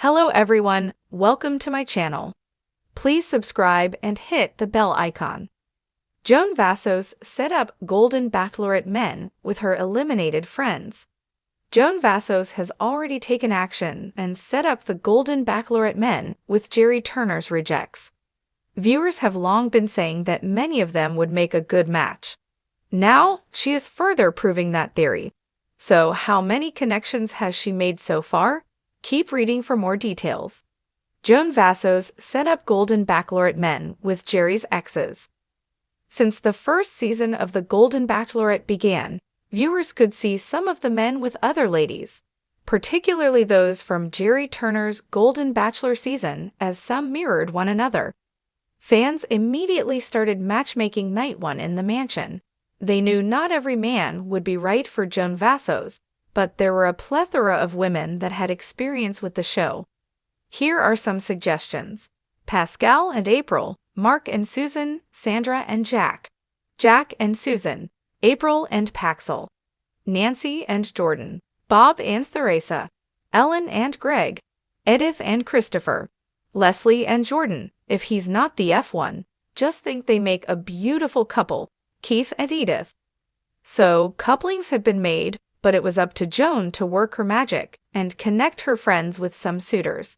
Hello everyone, welcome to my channel. Please subscribe and hit the bell icon. Joan Vassos set up Golden Bachelorette men with her eliminated friends. Joan Vassos has already taken action and set up the Golden Bachelorette men with Jerry Turner's rejects. Viewers have long been saying that many of them would make a good match. Now, she is further proving that theory. So, how many connections has she made so far? Keep reading for more details. Joan Vassos set up Golden Bachelorette men with Jerry's exes. Since the first season of the Golden Bachelorette began, viewers could see some of the men with other ladies, particularly those from Jerry Turner's Golden Bachelor season, as some mirrored one another. Fans immediately started matchmaking night one in the mansion. They knew not every man would be right for Joan Vassos, but there were a plethora of women that had experience with the show. Here are some suggestions: Pascal and April, Mark and Susan, Sandra and Jack, Jack and Susan, April and Paxil, Nancy and Jordan, Bob and Theresa, Ellen and Greg, Edith and Christopher, Leslie and Jordan. If he's not the F1, just think they make a beautiful couple, Keith and Edith. So, couplings had been made, but it was up to Joan to work her magic and connect her friends with some suitors.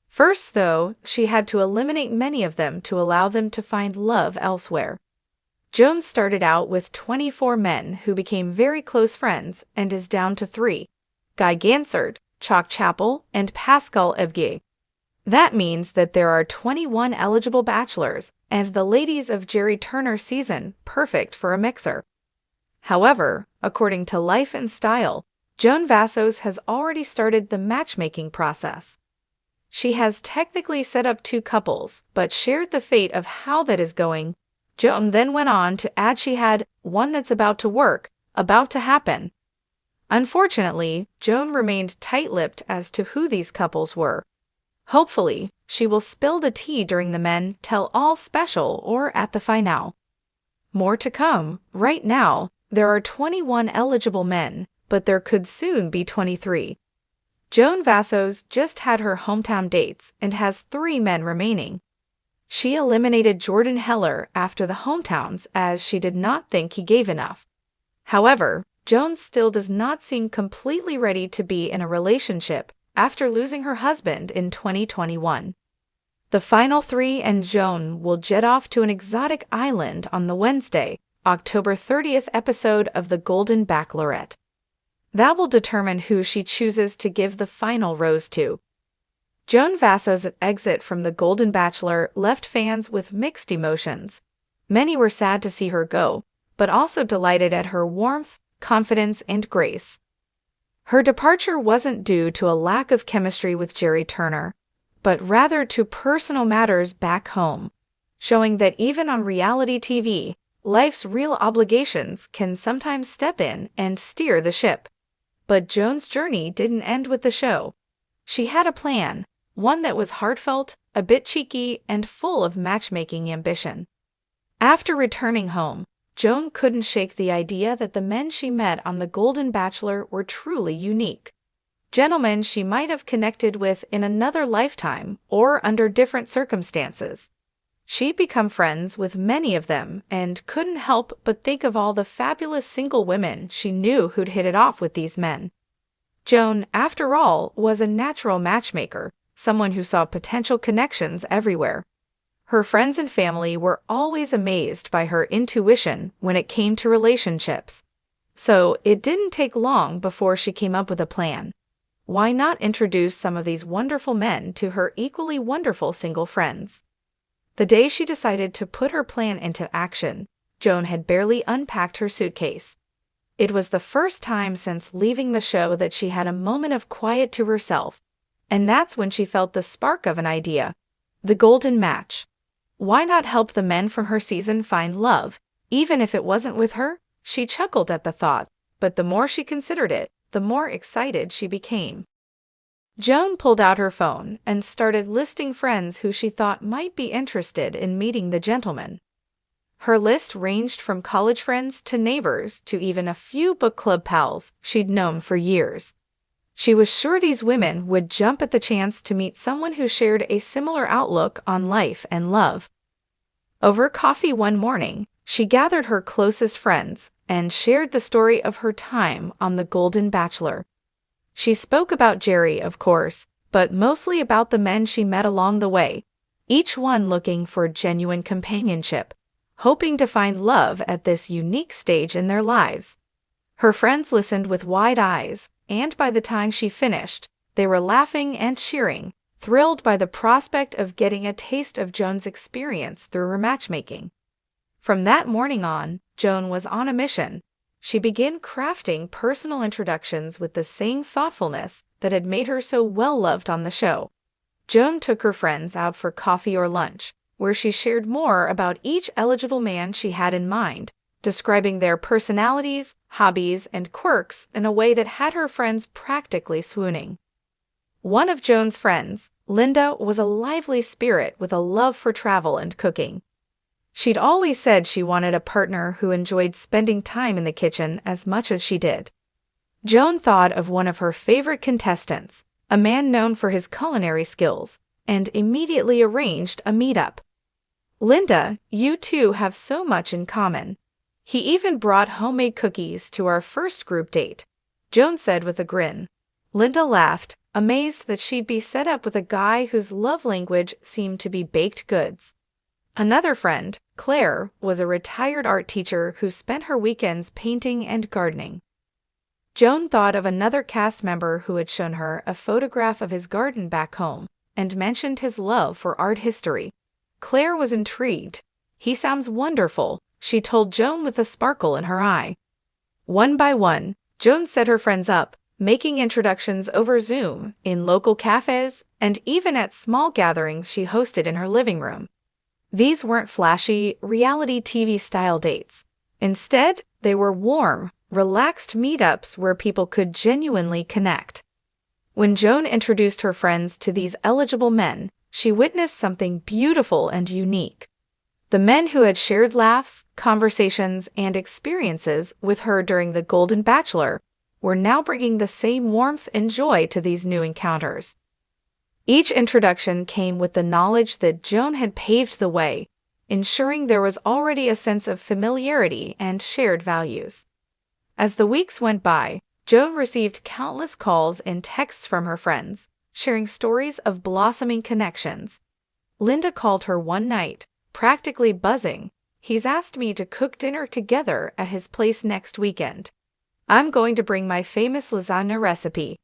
First, though, she had to eliminate many of them to allow them to find love elsewhere. Joan started out with 24 men who became very close friends and is down to 3: Guy Gansard, Chalk Chapel, and Pascal Evgué. That means that there are 21 eligible bachelors, and the ladies of Jerry Turner's season perfect for a mixer. However, according to Life and Style, Joan Vassos has already started the matchmaking process. She has technically set up 2 couples, but shared the fate of how that is going. Joan then went on to add she had one that's about to work, about to happen. Unfortunately, Joan remained tight-lipped as to who these couples were. Hopefully, she will spill the tea during the Men Tell All special or at the finale. More to come. Right now, there are 21 eligible men, but there could soon be 23. Joan Vassos just had her hometown dates and has 3 men remaining. She eliminated Jordan Heller after the hometowns as she did not think he gave enough. However, Joan still does not seem completely ready to be in a relationship after losing her husband in 2021. The final 3 and Joan will jet off to an exotic island on the Wednesday, October 30th episode of The Golden Bachelorette. That will determine who she chooses to give the final rose to. Joan Vassos' exit from The Golden Bachelor left fans with mixed emotions. Many were sad to see her go, but also delighted at her warmth, confidence, and grace. Her departure wasn't due to a lack of chemistry with Jerry Turner, but rather to personal matters back home, showing that even on reality TV, life's real obligations can sometimes step in and steer the ship. But Joan's journey didn't end with the show. She had a plan, one that was heartfelt, a bit cheeky, and full of matchmaking ambition. After returning home, Joan couldn't shake the idea that the men she met on The Golden Bachelor were truly unique. Gentlemen she might have connected with in another lifetime or under different circumstances. She'd become friends with many of them and couldn't help but think of all the fabulous single women she knew who'd hit it off with these men. Joan, after all, was a natural matchmaker, someone who saw potential connections everywhere. Her friends and family were always amazed by her intuition when it came to relationships. So it didn't take long before she came up with a plan. Why not introduce some of these wonderful men to her equally wonderful single friends? The day she decided to put her plan into action, Joan had barely unpacked her suitcase. It was the first time since leaving the show that she had a moment of quiet to herself, and that's when she felt the spark of an idea: the golden match. Why not help the men from her season find love, even if it wasn't with her? She chuckled at the thought, but the more she considered it, the more excited she became. Joan pulled out her phone and started listing friends who she thought might be interested in meeting the gentleman. Her list ranged from college friends to neighbors to even a few book club pals she'd known for years. She was sure these women would jump at the chance to meet someone who shared a similar outlook on life and love. Over coffee one morning, she gathered her closest friends and shared the story of her time on The Golden Bachelor. She spoke about Jerry, of course, but mostly about the men she met along the way, each one looking for genuine companionship, hoping to find love at this unique stage in their lives. Her friends listened with wide eyes, and by the time she finished, they were laughing and cheering, thrilled by the prospect of getting a taste of Joan's experience through her matchmaking. From that morning on, Joan was on a mission. She began crafting personal introductions with the same thoughtfulness that had made her so well-loved on the show. Joan took her friends out for coffee or lunch, where she shared more about each eligible man she had in mind, describing their personalities, hobbies, and quirks in a way that had her friends practically swooning. One of Joan's friends, Linda, was a lively spirit with a love for travel and cooking. She'd always said she wanted a partner who enjoyed spending time in the kitchen as much as she did. Joan thought of one of her favorite contestants, a man known for his culinary skills, and immediately arranged a meetup. "Linda, you two have so much in common. He even brought homemade cookies to our first group date," Joan said with a grin. Linda laughed, amazed that she'd be set up with a guy whose love language seemed to be baked goods. Another friend, Claire, was a retired art teacher who spent her weekends painting and gardening. Joan thought of another cast member who had shown her a photograph of his garden back home and mentioned his love for art history. Claire was intrigued. "He sounds wonderful," she told Joan with a sparkle in her eye. One by one, Joan set her friends up, making introductions over Zoom, in local cafes, and even at small gatherings she hosted in her living room. These weren't flashy, reality TV-style dates. Instead, they were warm, relaxed meetups where people could genuinely connect. When Joan introduced her friends to these eligible men, she witnessed something beautiful and unique. The men who had shared laughs, conversations, and experiences with her during The Golden Bachelor were now bringing the same warmth and joy to these new encounters. Each introduction came with the knowledge that Joan had paved the way, ensuring there was already a sense of familiarity and shared values. As the weeks went by, Joan received countless calls and texts from her friends, sharing stories of blossoming connections. Linda called her one night, practically buzzing. "He's asked me to cook dinner together at his place next weekend. I'm going to bring my famous lasagna recipe."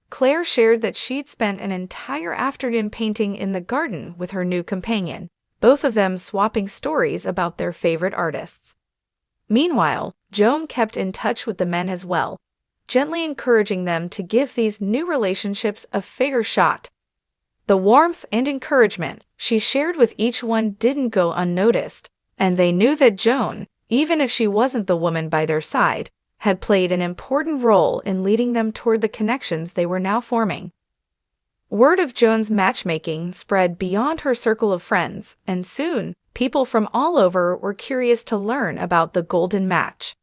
Claire shared that she'd spent an entire afternoon painting in the garden with her new companion, both of them swapping stories about their favorite artists. Meanwhile, Joan kept in touch with the men as well, gently encouraging them to give these new relationships a fair shot. The warmth and encouragement she shared with each one didn't go unnoticed, and they knew that Joan, even if she wasn't the woman by their side, had played an important role in leading them toward the connections they were now forming. Word of Joan's matchmaking spread beyond her circle of friends, and soon, people from all over were curious to learn about the Golden Match.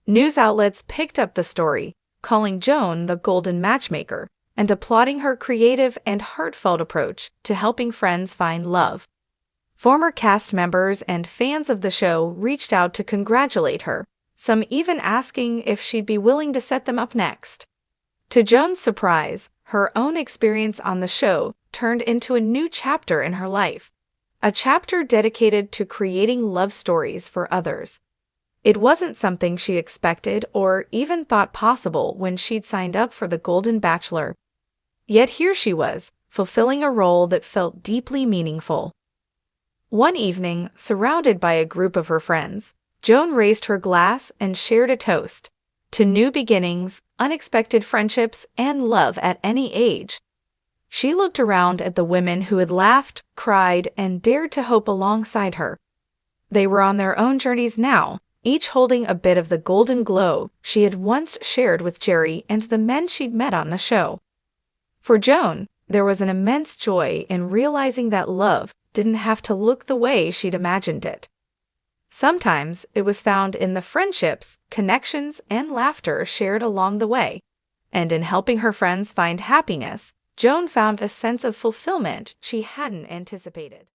News outlets picked up the story, calling Joan the Golden Matchmaker, and applauding her creative and heartfelt approach to helping friends find love. Former cast members and fans of the show reached out to congratulate her, some even asking if she'd be willing to set them up next. To Joan's surprise, her own experience on the show turned into a new chapter in her life, a chapter dedicated to creating love stories for others. It wasn't something she expected or even thought possible when she'd signed up for The Golden Bachelor. Yet here she was, fulfilling a role that felt deeply meaningful. One evening, surrounded by a group of her friends, Joan raised her glass and shared a toast to new beginnings, unexpected friendships, and love at any age. She looked around at the women who had laughed, cried, and dared to hope alongside her. They were on their own journeys now, each holding a bit of the golden glow she had once shared with Jerry and the men she'd met on the show. For Joan, there was an immense joy in realizing that love didn't have to look the way she'd imagined it. Sometimes it was found in the friendships, connections, and laughter shared along the way. And in helping her friends find happiness, Joan found a sense of fulfillment she hadn't anticipated.